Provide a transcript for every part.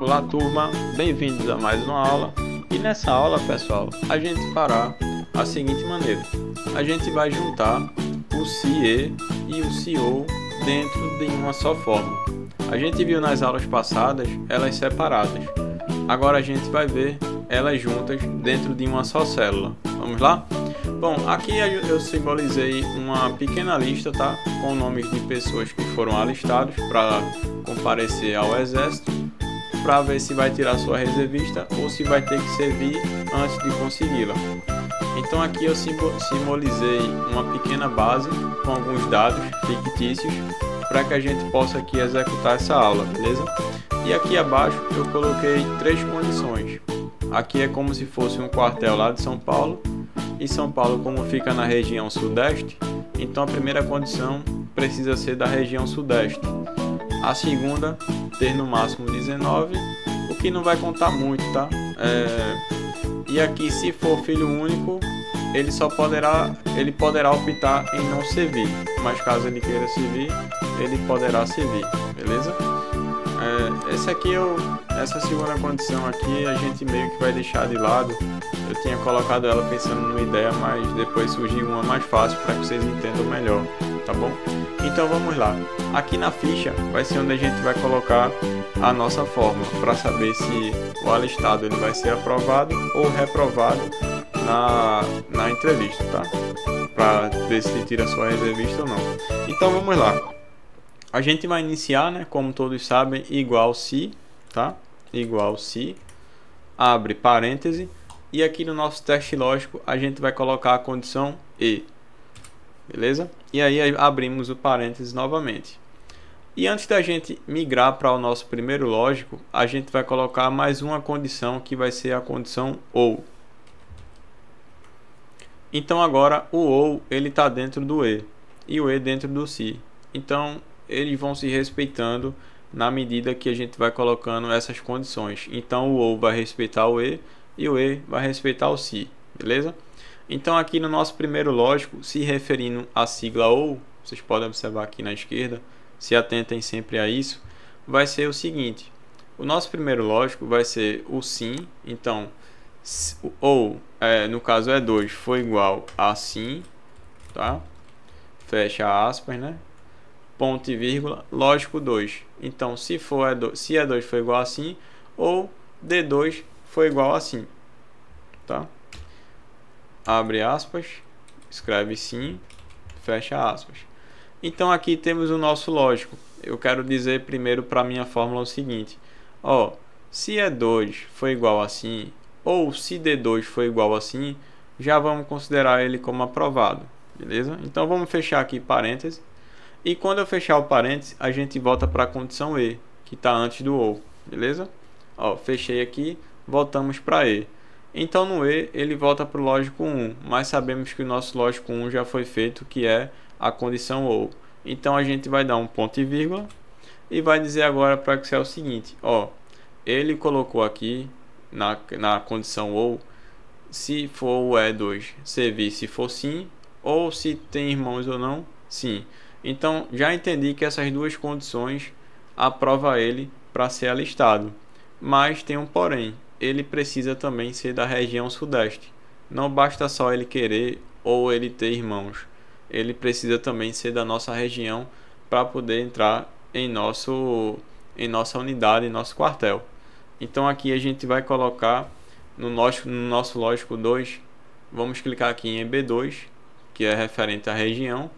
Olá turma, bem-vindos a mais uma aula. E nessa aula, pessoal, a gente fará a seguinte maneira: a gente vai juntar o CIE e o CIO dentro de uma só forma. A gente viu nas aulas passadas elas separadas, agora a gente vai ver elas juntas dentro de uma só célula. Vamos lá? Bom, aqui eu simbolizei uma pequena lista, tá? Com nomes de pessoas que foram alistados para comparecer ao exército, para ver se vai tirar sua reservista ou se vai ter que servir antes de consegui-la. Então aqui eu simbolizei uma pequena base com alguns dados fictícios para que a gente possa aqui executar essa aula, beleza? E aqui abaixo eu coloquei três condições. Aqui é como se fosse um quartel lá de São Paulo, e São Paulo, como fica na região sudeste, então a primeira condição precisa ser da região sudeste. A segunda, ter no máximo 19, o que não vai contar muito, tá? E aqui, se for filho único, ele poderá optar em não servir, mas caso ele queira servir, ele poderá servir, beleza? Essa segunda condição aqui a gente meio que vai deixar de lado. Eu tinha colocado ela pensando numa ideia, mas depois surgiu uma mais fácil para que vocês entendam melhor, tá bom? Então vamos lá. Aqui na ficha vai ser onde a gente vai colocar a nossa fórmula para saber se o alistado ele vai ser aprovado ou reprovado na entrevista, tá? Para ver se ele tira sua reservista ou não. Então vamos lá. A gente vai iniciar, né? Como todos sabem, igual se, tá? Igual se, abre parêntese, e aqui no nosso teste lógico a gente vai colocar a condição e, beleza? E aí abrimos o parênteses novamente. E antes da gente migrar para o nosso primeiro lógico, a gente vai colocar mais uma condição que vai ser a condição ou. Então agora o ou ele está dentro do e o e dentro do se. Então eles vão se respeitando na medida que a gente vai colocando essas condições. Então o ou vai respeitar o e o e vai respeitar o se, beleza? Então aqui no nosso primeiro lógico, se referindo à sigla ou, vocês podem observar aqui na esquerda, se atentem sempre a isso, vai ser o seguinte: o nosso primeiro lógico vai ser o sim. então ou, no caso E2 foi igual a sim, tá? Fecha aspas, né? Ponto e vírgula, lógico 2. Então, se E2 for igual a sim, ou D2 for igual a sim, tá? Abre aspas, escreve sim, fecha aspas. Então, aqui temos o nosso lógico. Eu quero dizer primeiro para a minha fórmula o seguinte: ó, se E2 for igual a sim, ou se D2 for igual a sim, já vamos considerar ele como aprovado, beleza? Então, vamos fechar aqui parênteses. E quando eu fechar o parênteses, a gente volta para a condição e, que está antes do ou, beleza? Ó, fechei aqui, voltamos para e. Então no e ele volta para o lógico 1, mas sabemos que o nosso lógico 1 já foi feito, que é a condição ou. Então a gente vai dar um ponto e vírgula e vai dizer agora para o Excel o seguinte: ó, ele colocou aqui na condição ou, se for o E2 servir se for sim, ou se tem irmãos ou não, sim. Então já entendi que essas duas condições aprova ele para ser alistado, mas tem um porém: ele precisa também ser da região sudeste. Não basta só ele querer ou ele ter irmãos, ele precisa também ser da nossa região para poder entrar em nossa unidade, em nosso quartel. Então aqui a gente vai colocar no nosso lógico 2, vamos clicar aqui em B2, que é referente à região,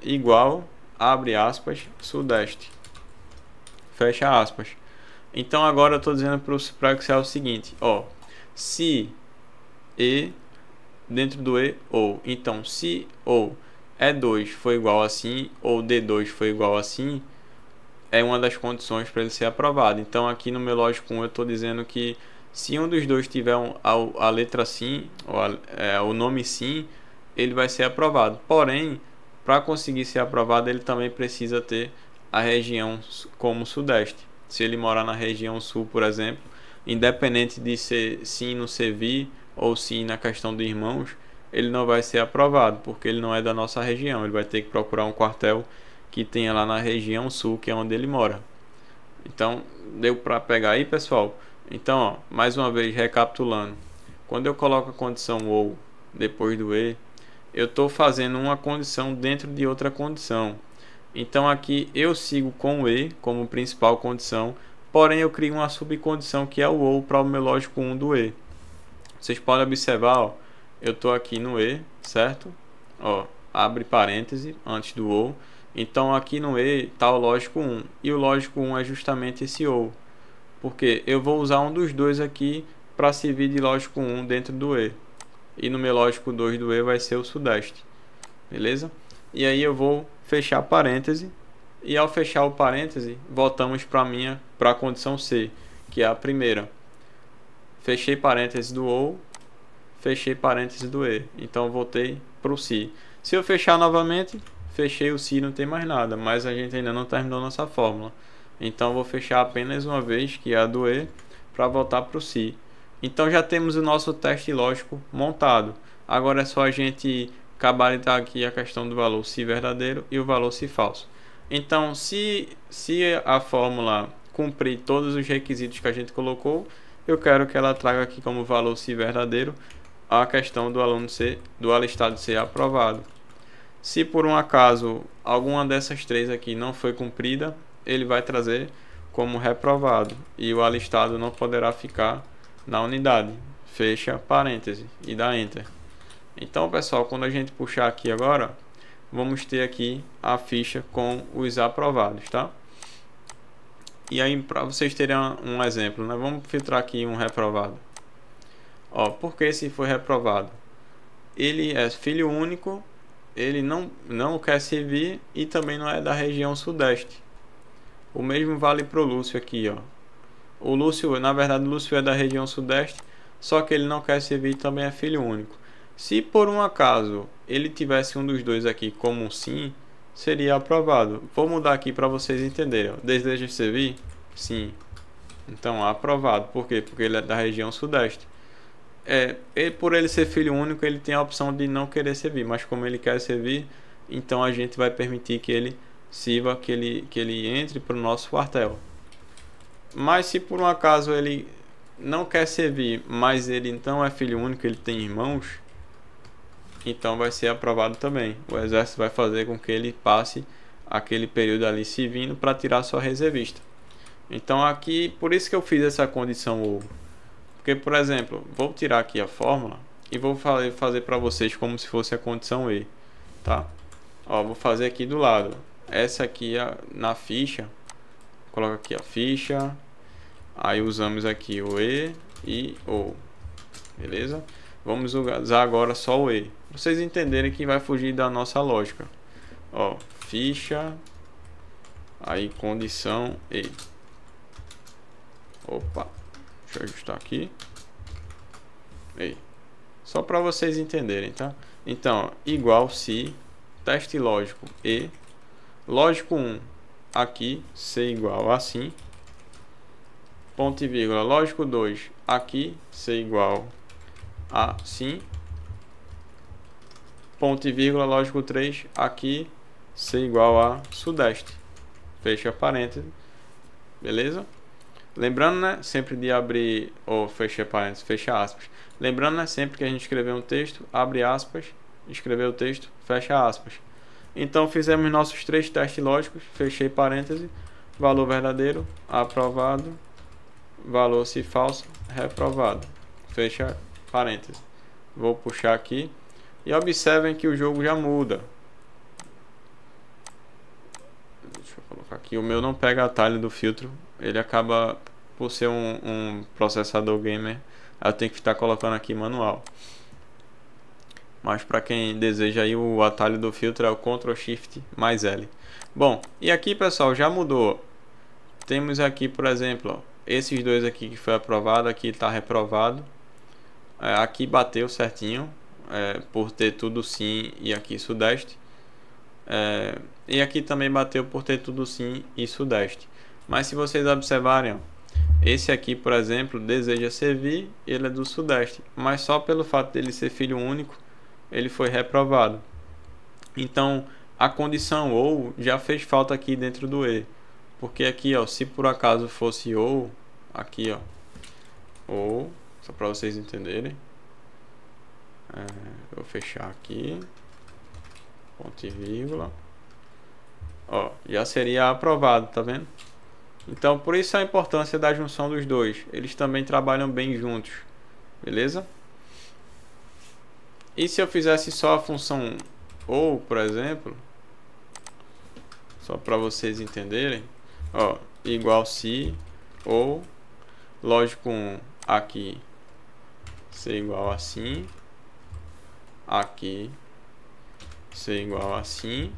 igual, abre aspas, sudeste, fecha aspas. Então agora eu estou dizendo para o Excel o seguinte: ó, se e dentro do e ou, então se ou E2 for igual a sim, ou D2 for igual a sim, é uma das condições para ele ser aprovado. Então aqui no meu lógico 1 eu estou dizendo que se um dos dois tiver a letra sim, ou o nome sim, ele vai ser aprovado. Porém, para conseguir ser aprovado, ele também precisa ter a região como sudeste. Se ele morar na região sul, por exemplo, independente de ser sim no servir ou sim na questão de irmãos, ele não vai ser aprovado, porque ele não é da nossa região. Ele vai ter que procurar um quartel que tenha lá na região sul, que é onde ele mora. Então, Deu para pegar aí, pessoal? Então, ó, mais uma vez recapitulando. Quando eu coloco a condição ou depois do e, eu estou fazendo uma condição dentro de outra condição. Então aqui eu sigo com o e como principal condição, porém eu crio uma subcondição que é o ou para o meu lógico 1 do e. Vocês podem observar, ó, eu estou aqui no e, certo? Ó, abre parêntese antes do ou. Então aqui no e está o lógico 1 e o lógico 1 é justamente esse ou, porque eu vou usar um dos dois aqui para servir de lógico 1 dentro do e, e no meu lógico 2 do e vai ser o sudeste, beleza? E aí eu vou fechar parêntese, e ao fechar o parêntese voltamos para a condição C, que é a primeira. Fechei parêntese do ou, fechei parêntese do e, então voltei para o si. Se eu fechar novamente, fechei o si, não tem mais nada, mas a gente ainda não terminou nossa fórmula. Então vou fechar apenas uma vez, que é a do e, para voltar para o si. Então já temos o nosso teste lógico montado. Agora é só a gente gabaritar aqui a questão do valor se verdadeiro e o valor se falso. Então se a fórmula cumprir todos os requisitos que a gente colocou, eu quero que ela traga aqui como valor se verdadeiro a questão do aluno ser, do alistado ser aprovado. Se por um acaso alguma dessas três aqui não foi cumprida, ele vai trazer como reprovado e o alistado não poderá ficar na unidade. Fecha parêntese e dá enter. Então, pessoal, quando a gente puxar aqui agora, vamos ter aqui a ficha com os aprovados, tá? E aí, para vocês terem um exemplo, né? Vamos filtrar aqui um reprovado. Ó, por que esse foi reprovado? Ele é filho único, ele não quer servir e também não é da região sudeste. O mesmo vale para o Lúcio aqui, ó. O Lúcio, na verdade, o Lúcio é da região sudeste, só que ele não quer servir e também é filho único. Se por um acaso ele tivesse um dos dois aqui como um sim, seria aprovado. Vou mudar aqui para vocês entenderem, ó. Deseja servir? Sim. Então, aprovado. Por quê? Porque ele é da região sudeste. Por ele ser filho único, ele tem a opção de não querer servir, mas como ele quer servir, então a gente vai permitir que ele sirva, que ele entre para o nosso quartel. Mas se por um acaso ele não quer servir, mas ele então é filho único, ele tem irmãos, então vai ser aprovado também. O exército vai fazer com que ele passe aquele período ali servindo para tirar sua reservista. Então aqui, por isso que eu fiz essa condição ou. Porque, por exemplo, vou tirar aqui a fórmula e vou fazer para vocês como se fosse a condição E, tá? Ó, vou fazer aqui do lado. Essa aqui na ficha, coloca aqui a ficha, aí usamos aqui o E e o, beleza? Vamos usar agora só o E, pra vocês entenderem que vai fugir da nossa lógica. Ó, ficha, aí condição E. Opa. Deixa eu ajustar aqui. Aí. Só para vocês entenderem, tá? Então, igual se teste lógico e lógico 1 aqui ser igual a assim. Ponto e vírgula lógico 2 aqui ser igual a assim. Ponto e vírgula lógico 3 aqui ser igual a sudeste. Fecha parênteses. Beleza? Lembrando, né, sempre de abrir ou fechar parênteses, fecha aspas. Lembrando, né, sempre que a gente escrever um texto, abre aspas, escrever o texto, fecha aspas. Então fizemos nossos três testes lógicos, fechei parêntese, valor verdadeiro, aprovado, valor se falso, reprovado. Fecha parêntese. Vou puxar aqui e observem que o jogo já muda. Deixa eu colocar aqui, o meu não pega atalho do filtro. Ele acaba, por ser um processador gamer, eu tenho que estar colocando aqui manual. Mas para quem deseja aí, o atalho do filtro é o Ctrl Shift mais L. Bom, e aqui, pessoal, já mudou. Temos aqui, por exemplo, ó, esses dois aqui que foi aprovado, aqui está reprovado. Aqui bateu certinho, por ter tudo sim e aqui sudeste. E aqui também bateu por ter tudo sim e sudeste. Mas se vocês observarem, ó, esse aqui, por exemplo, deseja servir, ele é do sudeste, mas só pelo fato dele ser filho único, ele foi reprovado. Então, a condição ou já fez falta aqui dentro do E. Porque aqui, ó, se por acaso fosse ou, aqui, ó, ou, só para vocês entenderem, eu vou fechar aqui, ponto e vírgula, ó, já seria aprovado, tá vendo? Então, por isso a importância da junção dos dois. Eles também trabalham bem juntos, beleza? E se eu fizesse só a função ou, por exemplo, só para vocês entenderem, ó, igual se ou, lógico, aqui ser igual assim, aqui ser igual assim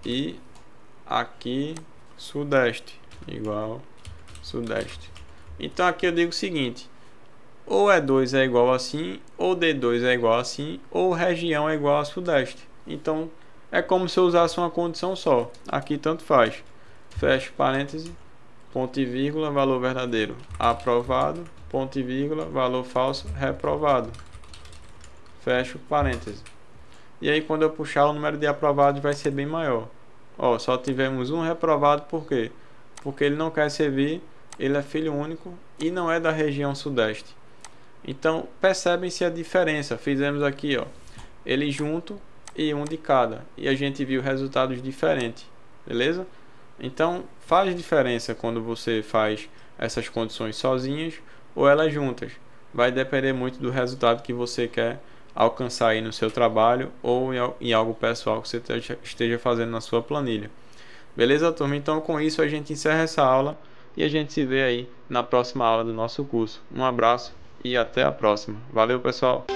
e aqui sudeste igual sudeste. Então aqui eu digo o seguinte: ou E2 é igual assim, ou D2 é igual assim, ou região é igual a sudeste. Então é como se eu usasse uma condição só. Aqui tanto faz. Fecho parêntese, ponto e vírgula, valor verdadeiro aprovado, ponto e vírgula, valor falso reprovado. Fecho parêntese. E aí quando eu puxar, o número de aprovados vai ser bem maior. Ó, só tivemos um reprovado, por quê? Porque ele não quer servir, ele é filho único e não é da região sudeste. Então percebem-se a diferença. Fizemos aqui, ó, ele junto e um de cada, e a gente viu resultados diferentes, beleza? Então faz diferença quando você faz essas condições sozinhas ou elas juntas. Vai depender muito do resultado que você quer alcançar aí no seu trabalho ou em algo pessoal que você esteja fazendo na sua planilha. Beleza, turma? Então com isso a gente encerra essa aula e a gente se vê aí na próxima aula do nosso curso. Um abraço e até a próxima. Valeu, pessoal!